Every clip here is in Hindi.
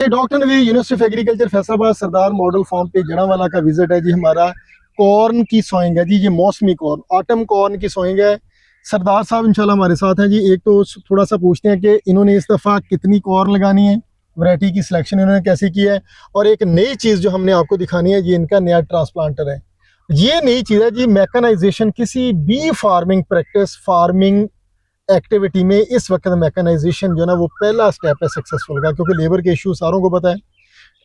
Doctor Navi university of agriculture Faisalabad Sardar model farm पे जड़ावाला का विजिट है जी हमारा। कॉर्न की सोइंग है जी, ये मौसमी कॉर्न, ऑटम कॉर्न की सोइंग है। सरदार साहब इंशाल्लाह हमारे साथ हैं जी। एक तो थोड़ा सा पूछते हैं कि इन्होंने इस दफ़ा कितनी कॉर्न लगानी है, वैरायटी की सिलेक्शन इन्होंने कैसे की है, और एक नई चीज़ जो हमने आपको दिखानी है, ये इनका नया ट्रांसप्लांटर है। ये नई चीज़ है जी, मैकेनाइजेशन। किसी भी फार्मिंग प्रैक्टिस, फार्मिंग एक्टिविटी में इस वक्त मैकेनाइजेशन जो है ना वो पहला स्टेप है सक्सेसफुल का, क्योंकि लेबर के इशू सारों को पता है।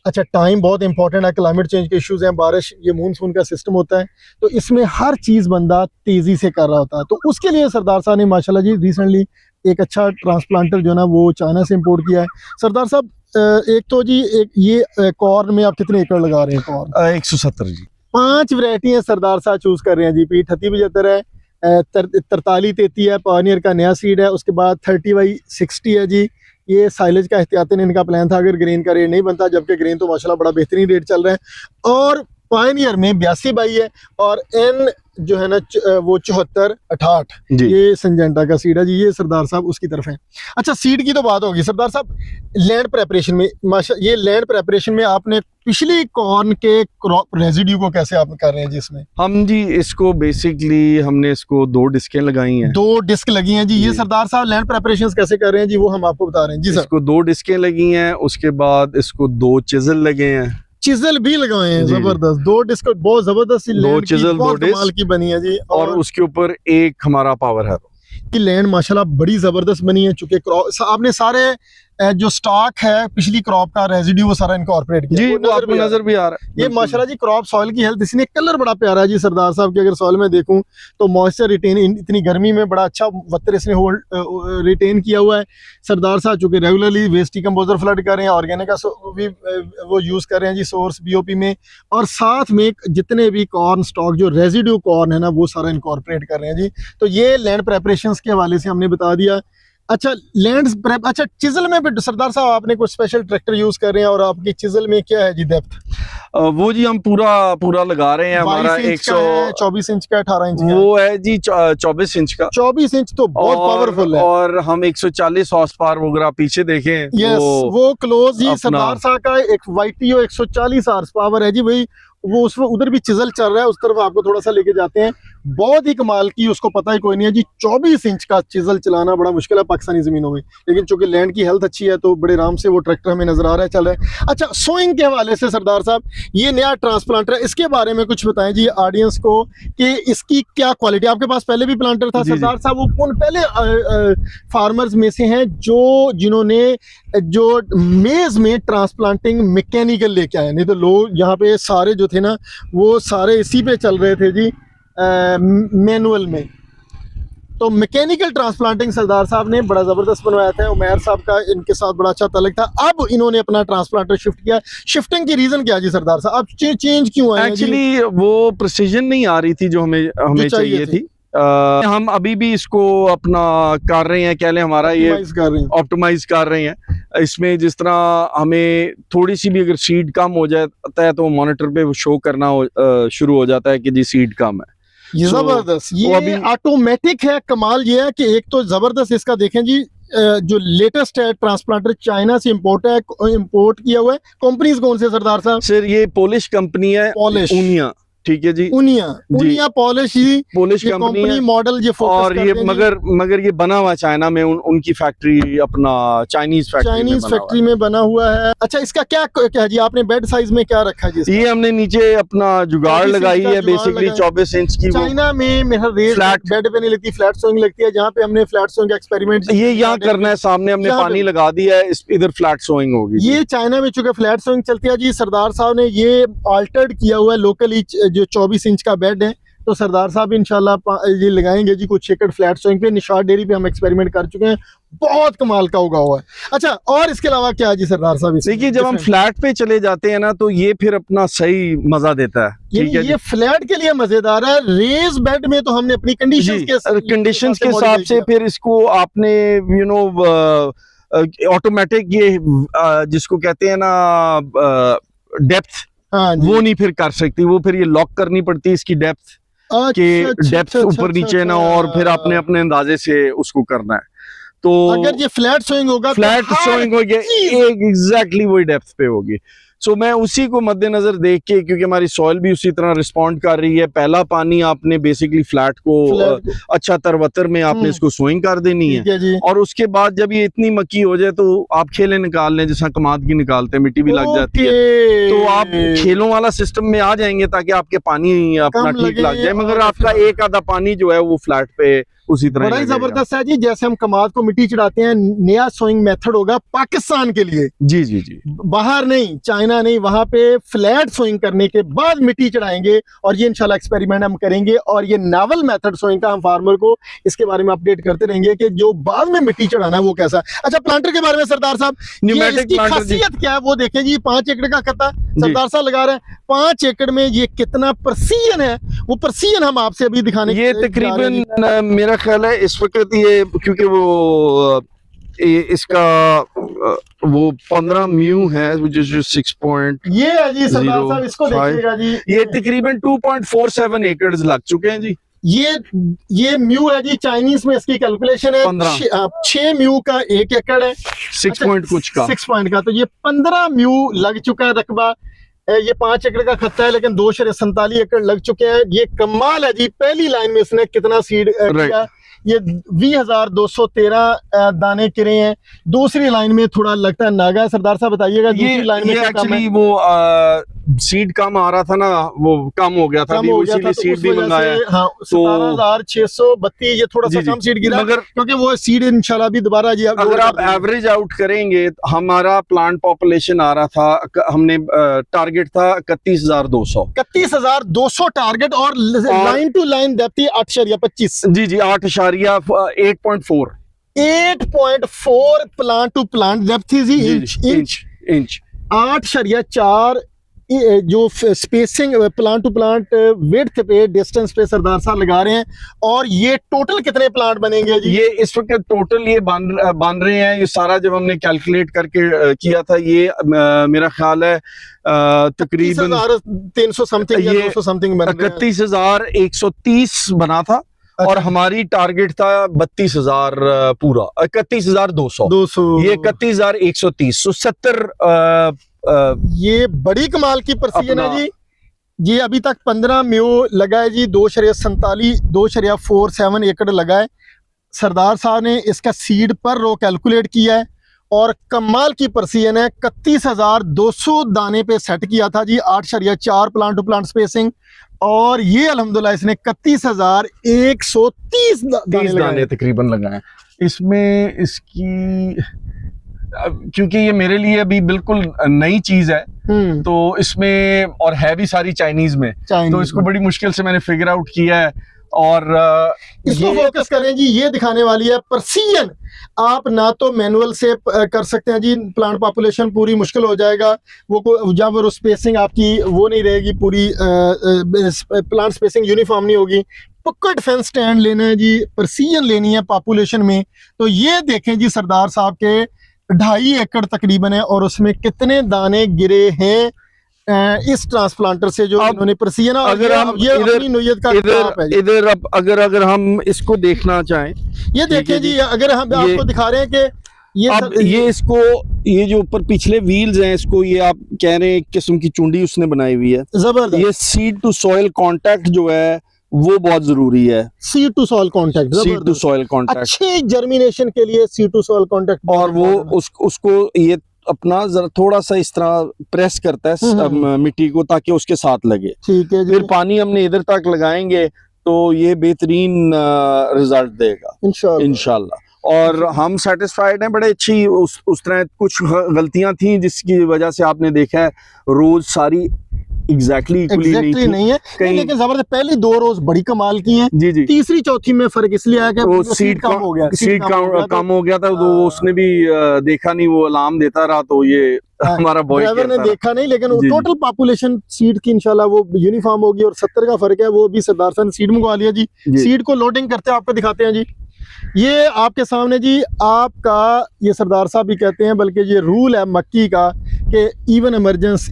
अच्छा, टाइम बहुत इंपॉर्टेंट है, क्लाइमेट चेंज के इश्यूज हैं, बारिश, ये मूनसून का सिस्टम होता है, तो इसमें हर चीज़ बंदा तेज़ी से कर रहा होता है। तो उसके लिए सरदार साहब ने माशाल्लाह जी रिसेंटली एक अच्छा ट्रांसप्लांटर जो है ना वो चाइना से इम्पोर्ट किया है। सरदार साहब, एक तो जी एक ये कॉर्न में आप कितने एकड़ लगा रहे हैं? कॉर्न 170 जी। 5 वैरायटी है सरदार साहब चूज कर रहे हैं जी। P3875 है, 4333 है, पानियर का नया सीड है, उसके बाद 30/60 है जी। ये साइलेज का एहतियातन इनका प्लान था अगर ग्रेन का रेट नहीं बनता, जबकि ग्रेन तो माशाल्लाह बड़ा बेहतरीन रेट चल रहा है। और पायनियर में 82/22 है, और एन जो है ना वो 7468 ये संजेंटा का सीड है जी। ये सरदार साहब उसकी तरफ है। अच्छा, सीड की तो बात होगी सरदार साहब। लैंड प्रेपरेशन में ये लैंड प्रेपरेशन में आपने पिछली कॉर्न के क्रॉप रेजिड्यू को कैसे आप कर रहे हैं जी? इसमें हम जी इसको बेसिकली हमने इसको 2 डिस्कें लगाई हैं, 2 डिस्क लगी हैं जी। ये सरदार साहब लैंड प्रेपरेशन कैसे कर रहे हैं जी, वो हम आपको बता रहे हैं जी सर। इसको 2 डिस्कें लगी हैं, उसके बाद इसको 2 चिजल लगे हैं, चिजल भी लगाए हैं। जबरदस्त 2 डिस्क, बहुत जबरदस्त 2 चिजल, 2 कमाल की बनी है जी। और उसके ऊपर एक हमारा पावर है। की लैंड माशाल्लाह बड़ी जबरदस्त बनी है, चूंकि क्रॉप आपने सारे जो स्टॉक है पिछली क्रॉप का रेजिड्यू वो सारा इनकॉर्पोरेट किया जी, वो आपको नजर भी आ रहा है। ये माशाल्लाह जी क्रॉप सॉइल की हेल्थ, इसने कलर बड़ा प्यारा है जी सरदार साहब की। अगर सॉइल में देखूं तो मॉइस्चर रिटेन, इतनी गर्मी में बड़ा अच्छा वत्तर इसने होल्ड रिटेन किया हुआ है। सरदार साहब चूंकि रेगुलरली वेस्ट डिकम्पोजर फ्लड कर रहे हैं, ऑर्गेनिक का भी वो यूज़ कर रहे हैं जी सोर्स BOP में, और साथ में जितने भी कॉर्न स्टॉक जो रेजिड्यू कॉर्न है ना वो सारा इनकॉर्पोरेट कर रहे हैं जी। तो ये लैंड प्रेपरेशन के हवाले से हमने बता दिया। अच्छा, लैंड प्रेप, अच्छा चिजल में भी सरदार साहब आपने कुछ स्पेशल ट्रैक्टर यूज कर रहे हैं, और आपकी चिजल में क्या है जी डेप्थ? वो जी हम पूरा लगा रहे हैं। हमारा 124 इंच का, 18 इंच का वो है जी, 24 इंच का। 24 इंच तो बहुत पावरफुल है। और हम 140 हॉर्स पावर वगैरह पीछे देखें, यस वो क्लोज जी सरदार साहब का एक YTO 140 हॉर्स पावर है जी। वही वो उस उधर भी चिजल चल रहा है, उस तरफ आपको थोड़ा सा लेके जाते हैं। बहुत ही कमाल की, उसको पता ही कोई नहीं है जी। 24 इंच का चिजल चलाना बड़ा मुश्किल है पाकिस्तानी जमीनों में, लेकिन चूंकि लैंड की हेल्थ अच्छी है तो बड़े आराम से वो ट्रैक्टर हमें नजर आ रहा है, चल रहा है। अच्छा, सोइंग के हवाले से सरदार साहब ये नया ट्रांसप्लांटर है, इसके बारे में कुछ बताएं जी ऑडियंस को कि इसकी क्या क्वालिटी। आपके पास पहले भी प्लांटर था सरदार साहब, वो कौन पहले फार्मर्स में से हैं जिन्होंने जो मेज में ट्रांसप्लांटिंग मैकेनिकल लेके आए? नहीं तो लोग यहाँ पे सारे जो थे ना वो सारे इसी पे चल रहे थे जी, मैनुअल में। तो मैकेनिकल ट्रांसप्लांटिंग सरदार साहब ने बड़ा ज़बरदस्त बनवाया था। उमैर साहब का इनके साथ बड़ा अच्छा तल्लुक था। अब इन्होंने अपना ट्रांसप्लांटर शिफ्ट किया। शिफ्टिंग की रीज़न क्या जी सरदार साहब? अब चेंज क्यों आया? एक्चुअली वो प्रिसीजन नहीं आ रही थी जो हमें चाहिए थी। हम अभी भी इसको अपना कर रहे हैं, कह लें हमारा ये ऑप्टिमाइज कर रहे हैं। इसमें जिस तरह हमें थोड़ी सी भी अगर सीड कम हो जाता है तो मॉनिटर पे वो शो करना शुरू हो जाता है कि जी सीड कम है। ये जबरदस्त, ये अभी ऑटोमेटिक है। कमाल ये है कि एक तो जबरदस्त इसका देखें जी, जो लेटेस्ट है ट्रांसप्लांटर चाइना से इंपोर्ट किया हुआ है। कंपनीज कौन से सरदार साहब? सर ये पोलिश कंपनी है, उनिया। ठीक है जी, उनिया पोलिश कंपनी मॉडल ये फोकस और ये मगर ये बना हुआ चाइना में, उनकी फैक्ट्री अपना चाइनीज फैक्ट्री में बना हुआ है। अच्छा, इसका क्या जी आपने बेड साइज में क्या रखा है जी? ये हमने नीचे अपना जुगाड़ लगाई है, बेसिकली 24 इंच की। चाइना में मेरा फ्लैट बेड पे नहीं लगती, फ्लैट सोइंग लगती है। जहाँ पे हमने फ्लैट सोइंग एक्सपेरिमेंट ये यहाँ करना है, सामने हमने पानी लगा दिया है, इधर फ्लैट सोइंग होगी। ये चाइना में चूंकि फ्लैट सोइंग चलती है जी, सरदार साहब ने ये अल्टर्ड किया हुआ है लोकली, जो 24 इंच का बेड है। तो सरदार साहब इंशाल्लाह ये लगाएंगे जी कुछ एकड़ फ्लैट सोइंग पे। निशाद डेयरी पे हम एक्सपेरिमेंट कर चुके हैं, बहुत कमाल का उगा हुआ है। अच्छा, और इसके अलावा क्या है जी सरदार साहब? देखिए, जब हम फ्लैट पे चले जाते हैं ना तो ये फिर अपना सही मजा देता है। ठीक है, ये फ्लैट के लिए मजेदार है। रेज बेड में तो हमने अपनी कंडीशंस के हिसाब से फिर इसको आपने ऑटोमेटिक ये जिसको कहते हैं ना डेप्थ, वो नहीं फिर कर सकती, वो फिर ये लॉक करनी पड़ती है इसकी डेप्थ के डेप्थ ऊपर नीचे ना, और फिर आपने अपने अंदाजे से उसको करना है। तो अगर ये फ्लैट सोइंग होगा फ्लैट सोइंग होगी, एग्जैक्टली वही डेप्थ पे होगी। सो मैं उसी को मद्देनजर देख के, क्योंकि हमारी सॉइल भी उसी तरह रिस्पॉन्ड कर रही है, पहला पानी आपने बेसिकली फ्लैट को अच्छा तरवतर में आपने इसको सोइंग कर देनी है, और उसके बाद जब ये इतनी मक्की हो जाए तो आप खेलें निकाल लें, जैसा कमाद की निकालते हैं, मिट्टी भी लग जाती है, तो आप खेलों वाला सिस्टम में आ जाएंगे ताकि आपके पानी अपना ठीक लग जाए, मगर आपका एक आधा पानी जो है वो फ्लैट पे उसी तरह बड़ा ही जबरदस्त है जी। जैसे हम कमाद को मिट्टी चढ़ाते हैं, नया सोइंग मेथड होगा पाकिस्तान के लिए। जी जी जी, बाहर नहीं, चाइना नहीं, वहां पे फ्लैट सोइंग करने के बाद मिट्टी चढ़ाएंगे, और ये इंशाल्लाह एक्सपेरिमेंट हम करेंगे, और ये नावल मेथड सोइंग का हम फार्मर को इसके बारे में अपडेट करते रहेंगे कि जो बाद में मिट्टी चढ़ाना है वो कैसा। अच्छा, प्लांटर के बारे में सरदार साहब, न्यूमेटिक खासियत क्या है वो देखें जी। 5 एकड़ का खत्ता सरदार साहब लगा रहे हैं, 5 एकड़ में ये कितना प्रेसीजन है, वो प्रेसीजन हम आपसे अभी दिखाने ये तकरीबन मेरा ख्याल है इस वक्त ये, क्योंकि वो इसका वो 15 म्यू है, जो 6 पॉइंट ये है जी सरदार साहब, इसको देखिएगा जी, ये तकरीबन 2.47 एकड़ लग चुके हैं जी। ये म्यू है जी, चाइनीज में इसकी कैलकुलेशन है 6 म्यू का 1 एकड़ है, 6 पॉइंट कुछ का, 6 पॉइंट का, तो ये 15 म्यू लग चुका है रकबा। ये 5 एकड़ का खत्ता है, लेकिन 247 एकड़ लग चुके हैं। ये कमाल है जी, पहली लाइन में इसने कितना सीड किया, ये 20,213 दाने गिरे हैं। दूसरी लाइन में थोड़ा लगता है नागा है, सरदार साहब बताइएगा दूसरी लाइन में क्या काम है? एक्चुअली वो सीड कम आ रहा था ना, वो कम हो गया था, इसीलिए सीड भी मंगाया। हाँ, 17,632, ये थोड़ा सा कम सीड गिरा, मगर क्योंकि वो सीड इंशाल्लाह भी दोबारा जी अगर आप एवरेज आउट करेंगे, हमारा प्लांट पॉपुलेशन आ रहा था, हमने टारगेट था 31,200 टारगेट, और लाइन टू लाइन डेप्थ 8.25। जी जी, 8.4 प्लांट टू प्लांट डेप्थ थी जी, इंच 8.4 जो spacing plant to plant width पे, डिस्टेंस पे सरदार साहब लगा रहे हैं। और ये टोटल कितने प्लांट बनेंगे जी? ये इस वक्त टोटल ये बन रहे हैं, ये सारा जब हमने कैलकुलेट करके किया था, ये मेरा ख्याल है तकरीबन 300 समथिंग या 200 समथिंग 31,130 बना था। अच्छा। और हमारी टारगेट था 32,000 पूरा, 31,200, ये 31,130, तो 70 ये बड़ी कमाल की प्रेसीजन है जी। ये अभी तक 15 म्यू लगा है जी, 2.47 एकड़ लगा है। सरदार साहब ने इसका सीड पर रो कैलकुलेट किया है, और कमाल की प्रेसीजन है। 31,200 दाने पे सेट किया था जी, 8.4 प्लांट टू प्लांट स्पेसिंग, और ये अल्हम्दुलिल्लाह इसने 31,130 दाने तकरीबन लगाए। इसमें इसकी, क्योंकि ये मेरे लिए अभी बिल्कुल नई चीज है, तो इसमें और है भी सारी चाइनीज में, तो इसको बड़ी मुश्किल से मैंने फिगर आउट किया है। और इसको फोकस करें जी, ये दिखाने वाली है प्रेसीजन। आप ना तो मैनुअल से कर सकते हैं जी, प्लांट पॉपुलेशन पूरी मुश्किल हो जाएगा, वो जब वो स्पेसिंग आपकी वो नहीं रहेगी, पूरी प्लांट स्पेसिंग यूनिफॉर्म नहीं होगी। पक्का डिफेंस स्टैंड लेना है जी, प्रेसीजन लेनी है पॉपुलेशन में। तो ये देखें जी, सरदार साहब के 2.5 एकड़ तकरीबन है, और उसमें कितने दाने गिरे हैं इस ट्रांसप्लांटर से जो इन्होंने प्रेसीजन। अगर हम अगर हम इसको देखना चाहें, ये देखें जी, अगर हम आपको दिखा रहे हैं कि ये इसको, ये जो ऊपर पिछले व्हील्स हैं, इसको ये आप कह रहे हैं एक किस्म की चुंडी उसने बनाई हुई है, जबरदस्त। ये सीड टू सॉइल कांटेक्ट जो है वो बहुत जरूरी है। Seed to soil contact, seed to soil contact, अच्छे जर्मिनेशन के लिए सीड टू सॉइल कांटेक्ट। और वो उसको ये अपना जरा थोड़ा सा इस तरह प्रेस करता है मिट्टी को, ताकि उसके साथ लगे। ठीक है जी। फिर पानी हमने इधर तक लगाएंगे तो ये बेहतरीन रिजल्ट देगा इंशाल्लाह। और हम सेटिस्फाइड हैं, बड़े अच्छी उस तरह कुछ गलतियां थी जिसकी वजह से आपने देखा है रोज सारी एग्जैक्टली नहीं है, लेकिन जबरदस्त पहली 2 रोज बड़ी कमाल की हैं। जी जी। तीसरी चौथी में फर्क इसलिए आया कि वो सीड कम हो गया, कम हो गया था, तो उसने भी देखा नहीं, वो अलार्म देता रहा, तो ये हमारा ड्राइवर ने देखा नहीं, लेकिन टोटल पॉपुलेशन सीड की इंशाल्लाह वो यूनिफॉर्म होगी। और 70 का फर्क है, वो भी सरदार साहब ने सीड मंगवा लिया जी। सीड को लोडिंग करते आपको दिखाते हैं जी, ये आपके सामने जी। आपका ये सरदार साहब भी कहते हैं, बल्कि ये रूल है मक्की का कि इवन इमरजेंस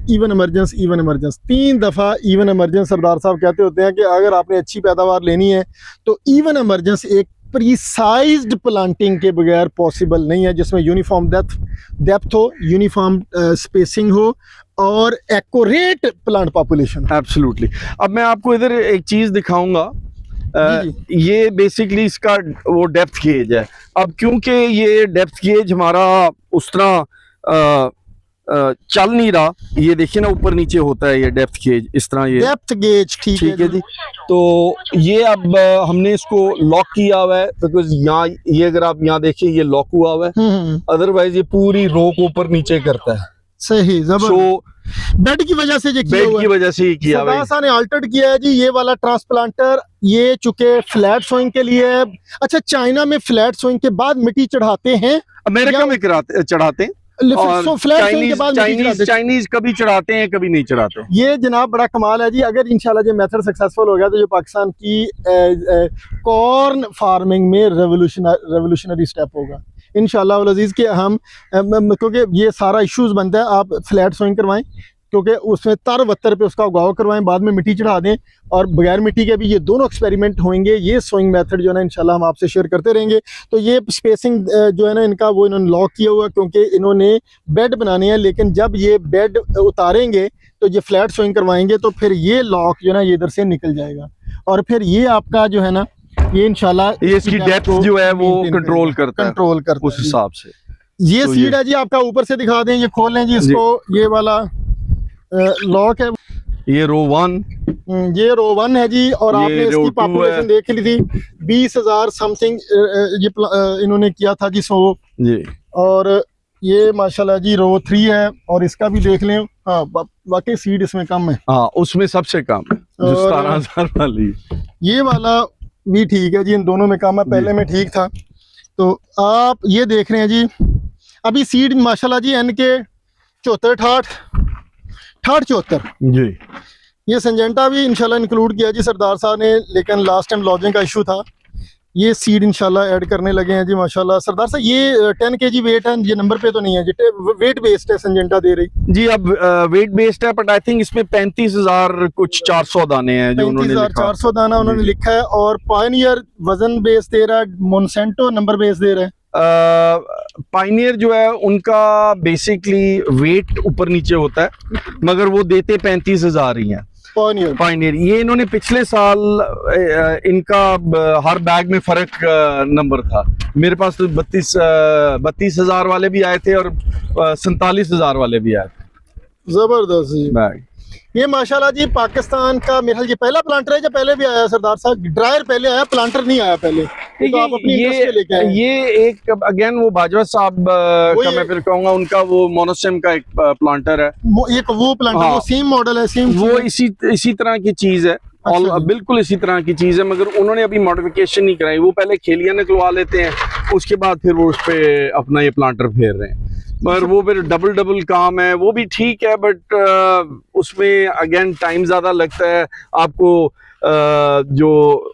3 दफा इवन इमरजेंस सरदार साहब कहते होते हैं कि अगर आपने अच्छी पैदावार लेनी है तो इवन इमरजेंस एक प्रिसाइज्ड प्लांटिंग के बगैर पॉसिबल नहीं है, जिसमें यूनिफॉर्म डेप्थ हो, यूनिफॉर्म स्पेसिंग हो और एक्यूरेट प्लांट पॉपुलेशन। एब्सोल्युटली। अब मैं आपको इधर एक चीज दिखाऊंगा। जी। ये बेसिकली इसका वो डेप्थ गेज है। अब क्योंकि ये डेप्थ गेज हमारा उस तरह चल नहीं रहा, ये देखिए ना ऊपर नीचे होता है ये डेप्थ गेज इस तरह, ये डेप्थ गेज ठीक है जी। तो ये अब हमने इसको लॉक किया हुआ है, बिकॉज यहाँ ये अगर आप यहाँ देखिए ये लॉक हुआ हुआ है, अदरवाइज ये पूरी रो को ऊपर नीचे करता है। सही, जबरदस्त। बेड की वजह से बेड की वजह से किया हुआ है। सरदार ने अल्टर्ड किया है जी ये वाला ट्रांसप्लांटर। ये चुके फ्लैट सोइंग के लिए है। अच्छा, चाइना में फ्लैट सोइंग के बाद मिट्टी चढ़ाते हैं, अमेरिका में चढ़ाते हैं, और चाइनीज कभी चढ़ाते हैं कभी नहीं चढ़ाते। ये जनाब बड़ा कमाल है जी। अगर इंशाल्लाह ये मेथड सक्सेसफुल हो गया तो जो पाकिस्तान की कॉर्न फार्मिंग में रेवोल्यूशनरी स्टेप होगा इंशाल्लाह उल अजीज के। हम क्योंकि ये सारा इश्यूज बनता है, आप फ्लैट सोइंग करवाएं क्योंकि उसमें तर वत्तर पे उसका उगाव करवाएं, बाद में मिट्टी चढ़ा दें, और बगैर मिट्टी के भी ये दोनों एक्सपेरिमेंट होंगे। ये सोइंग मेथड जो है ना इंशाल्लाह हम आपसे शेयर करते रहेंगे। तो ये स्पेसिंग जो है ना इनका वो इन्होंने लॉक किया हुआ, क्योंकि इन्होंने बेड बनाने हैं, लेकिन जब ये बेड उतारेंगे तो ये फ्लैट सोइंग करवाएंगे तो फिर ये लॉक जो है ना ये इधर से निकल जाएगा, और फिर ये आपका जो है ना ये इंशाल्लाह ये इसकी डेप्थ जो है वो कंट्रोल करता है उस हिसाब से। ये तो सीड है जी, आपका ऊपर से दिखा दें, ये खोल लें जी इसको। ये वाला लॉक है, ये रो 1, ये रो 1 है जी। और आपने इसकी पॉपुलेशन देख ली थी 20,000 समथिंग ये इन्होंने किया था जी 100 जी। और ये माशाल्लाह जी रो 3 है, और इसका भी देख लें। हाँ, वाकई सीड इसमें कम है। हाँ, उसमें सबसे कम जो 17,000 वाली। ये वाला भी ठीक है जी, इन दोनों में कम है, पहले में ठीक था। तो आप ये देख रहे हैं जी, अभी सीड माशाल्लाह जी इनके 74 68 जी। ये सिंजेंटा भी इंशाल्लाह इंक्लूड किया जी सरदार साहब ने, लेकिन लास्ट टाइम लॉजिंग का इशू था। ये सीड इंशाल्लाह ऐड करने लगे हैं जी माशाल्लाह। सरदार साहब ये 10 kg वेट है, ये नंबर पे तो नहीं है जी, वेट बेस्ड है सिंजेंटा दे रही जी। अब वेट बेस्ड है, बट आई थिंक इसमें 35,000 कुछ 400 दाने हैं जो उन्होंने लिखा। 400 दाना उन्होंने लिखा है। और पायनियर वजन बेस दे रहा है, मोनसेंटो नंबर बेस दे रहा है। पायनियर जो है उनका बेसिकली वेट ऊपर नीचे होता है, मगर वो देते 35,000 ही हैं पायनियर। ये इन्होंने पिछले साल इनका हर बैग में फर्क नंबर था। मेरे पास तो 32,000 वाले भी आए थे और 47,000 वाले भी आए थे। जबरदस्त बैग। ये माशाल्लाह जी पाकिस्तान का मेरा ये पहला प्लांटर है, या पहले भी आया सरदार साहब? ड्रायर पहले आया, प्लांटर नहीं आया पहले। तो आप अपनी ये एक अगेन वो बाजवा साहब का मैं फिर कहूंगा, उनका वो मोनोसिम का एक प्लांटर है। वो प्लांटर हाँ, वो सेम मॉडल है, सेम वो इसी तरह की चीज है। अच्छा, बिल्कुल इसी तरह की चीज है, मगर उन्होंने अभी मॉडिफिकेशन नहीं कराई। वो पहले खेलियां निकलवा लेते हैं, उसके बाद फिर वो उस पे अपना ये प्लांटर फेर रहे हैं, मगर वो फिर डबल काम है। वो भी ठीक है, बट उसमें अगेन टाइम ज्यादा लगता है आपको। जो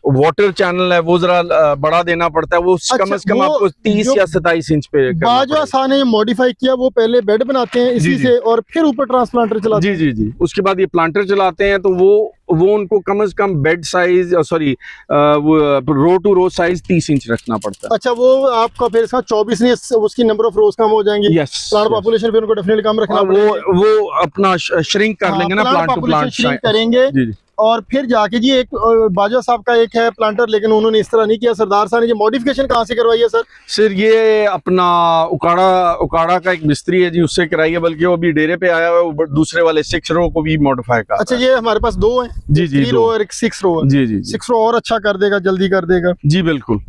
वाटर चैनल है वो जरा बड़ा देना पड़ता है। वो कम से कम आपको 30 या 27 इंच पे। बाजवा साहब ने मॉडिफाई किया, वो पहले बेड बनाते हैं इसी से, और फिर ऊपर ट्रांसप्लांटर चलाते हैं। जी। उसके बाद ये प्लांटर चलाते हैं, तो वो उनको कम से कम बेड साइज सॉरी वो रो टू रो साइज 30 इंच रखना पड़ता है। अच्छा, वो आपका फिर इसका 24 नहीं, उसकी नंबर ऑफ रोज कम हो जाएंगी। प्लांट पॉपुलेशन फिर उनको डेफिनेटली कम रखना पड़ेगा। वो अपना श्रिंक कर लेंगे ना, प्लांट टू प्लांट श्रिंक करेंगे। और फिर जाके जी एक बाजवा साहब का एक है प्लांटर, लेकिन उन्होंने इस तरह नहीं किया। सरदार साहब ने ये मॉडिफिकेशन कहाँ से करवाई है सर? सर ये अपना उकाड़ा का एक मिस्त्री है जी, उससे कराई है। बल्कि वो अभी डेरे पे आया हुआ है, दूसरे वाले 6 रो को भी मॉडिफाई कर। अच्छा, ये हमारे पास 2 हैं जी। 3 रो और 6 रो। जी 6 रो और अच्छा कर देगा, जल्दी कर देगा जी। बिल्कुल।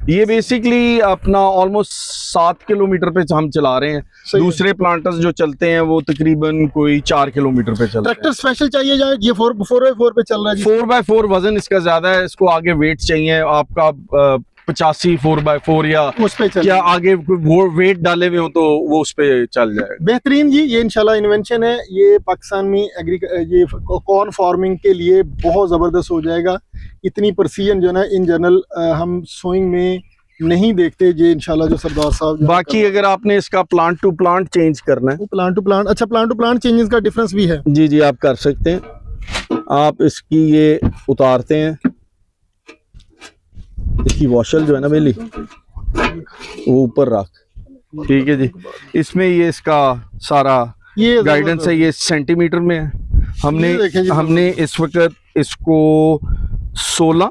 ये बेसिकली अपना ऑलमोस्ट 7 किलोमीटर पे हम चला रहे हैं। दूसरे प्लांटर्स जो चलते हैं वो तकरीबन कोई 4 किलोमीटर पे चलते हैं। ट्रैक्टर स्पेशल चाहिए जाए, ये 4x4 पे चल रहा है। 4x4 वजन इसका ज्यादा है, इसको आगे वेट चाहिए आपका 85 4x4 या उस पे क्या आगे वो वेट डाले हुए हो तो वो उस पे चल जाएगा। बेहतरीन जी। ये इंशाल्लाह इन्वेंशन है, ये पाकिस्तान में ये कॉर्न फार्मिंग के लिए बहुत जबरदस्त हो जाएगा। इतनी प्रिसीजन जो ना इन जनरल हम सोइंग में नहीं देखते ये इंशाल्लाह जो सरदार साहब। बाकी अगर आपने इसका प्लांट टू प्लांट चेंज करना है, प्लांट टू प्लांट, अच्छा प्लांट टू प्लांट चेंजेस का डिफरेंस भी है जी आप कर सकते हैं। आप इसकी ये उतारते हैं, इसकी वॉशल जो है ना बेली वो ऊपर रख, ठीक है जी। इसमें ये इसका सारा ये गाइडेंस है, ये सेंटीमीटर में है। हमने ये देखें जी, हमने इस वक्त इसको 16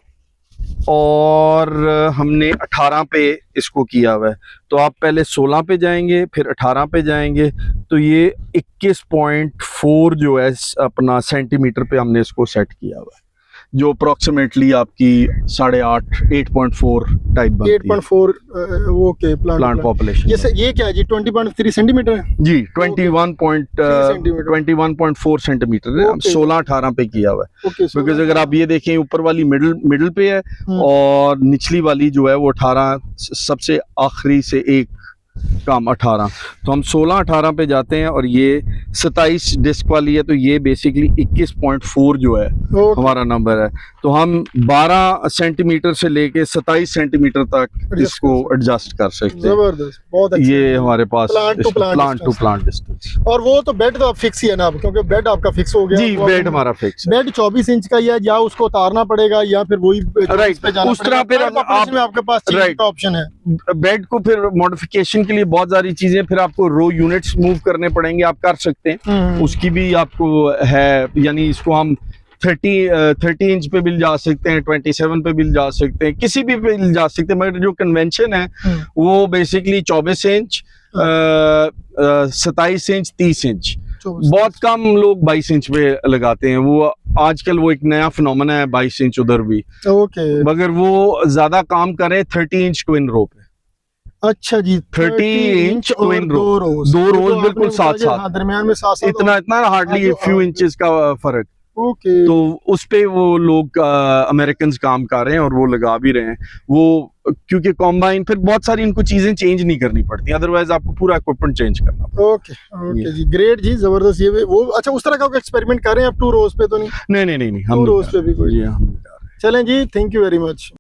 और हमने 18 पे इसको किया हुआ है। तो आप पहले 16 पे जाएंगे फिर 18 पे जाएंगे, तो ये 21.4 जो है अपना सेंटीमीटर पे हमने इसको सेट किया हुआ है, जो अप्रोक्सीमेटली आपकी 8.5 8.4 टाइप बनती है 8.4 ओके प्लांट पॉपुलेशन। ये क्या है जी 20.3 सेंटीमीटर है जी 21.4 सेंटीमीटर है, हम Okay. 16-18 पे किया हुआ है। ओके बिकॉज अगर आप ये देखें ऊपर वाली मिडल पे है और निचली वाली जो है वो 18, सबसे आखिरी से एक काम 18, तो हम 16-18 पे जाते हैं और ये 27 डिस्क वाली है, तो ये बेसिकली 21.4 जो है हमारा नंबर है। तो हम 12 सेंटीमीटर से लेके 27 सेंटीमीटर तक इसको एडजस्ट कर सकते हैं। जबरदस्त, बहुत अच्छा। ये हमारे पास Plant to plant plant to distance। Plant distance. और वो तो बेड तो फिक्स ही है ना अब, क्योंकि बेड आपका फिक्स हो गया जी वो बेड अब- हमारा फिक्स है। बेड 24 इंच का ही है, या उसको उतारना पड़ेगा या फिर वही Right, पे जाना उस तरह पड़ेगा। फिर Plant population में आपके पास चेंज Right. का ऑप्शन है। बेड को फिर मॉडिफिकेशन के लिए बहुत सारी चीजें, फिर आपको रो यूनिट्स मूव करने पड़ेंगे, आप कर सकते हैं, उसकी भी आपको है। यानी इसको हम 30 इंच पे भी जा सकते हैं, 27 पे भी जा सकते हैं, किसी भी पे जा सकते हैं, मगर जो कन्वेंशन है वो बेसिकली 24 इंच 27 इंच 30 इंच, बहुत कम लोग 22 इंच पे लगाते हैं। वो आजकल वो एक नया फिनोमेना है 22 इंच उधर भी, ओके मगर वो ज्यादा काम करें 30 इंच ट्विन रो पे। अच्छा जी 30 इंच twin row। दो rows बिल्कुल साथ-साथ। दरमियान में साथ इतना हार्डली फ्यू इंचेस का फर्क, ओके तो उस पे वो लोग अमेरिकन काम कर रहे हैं और वो लगा भी रहे हैं वो, क्योंकि कॉम्बाइन फिर बहुत सारी इनको चीजें चेंज नहीं करनी पड़ती, अदरवाइज आपको पूरा इक्विपमेंट चेंज करना पड़ता ओके ओके जी, ग्रेट जी, जबरदस्त। ये वो अच्छा उस तरह का एक्सपेरिमेंट कर रहे हैं आप 2 रोज पे तो नहीं? है। नहीं टू हम रोज पे भी कोई? जी हम नहीं कर रहे। चलें जी, थैंक यू वेरी मच।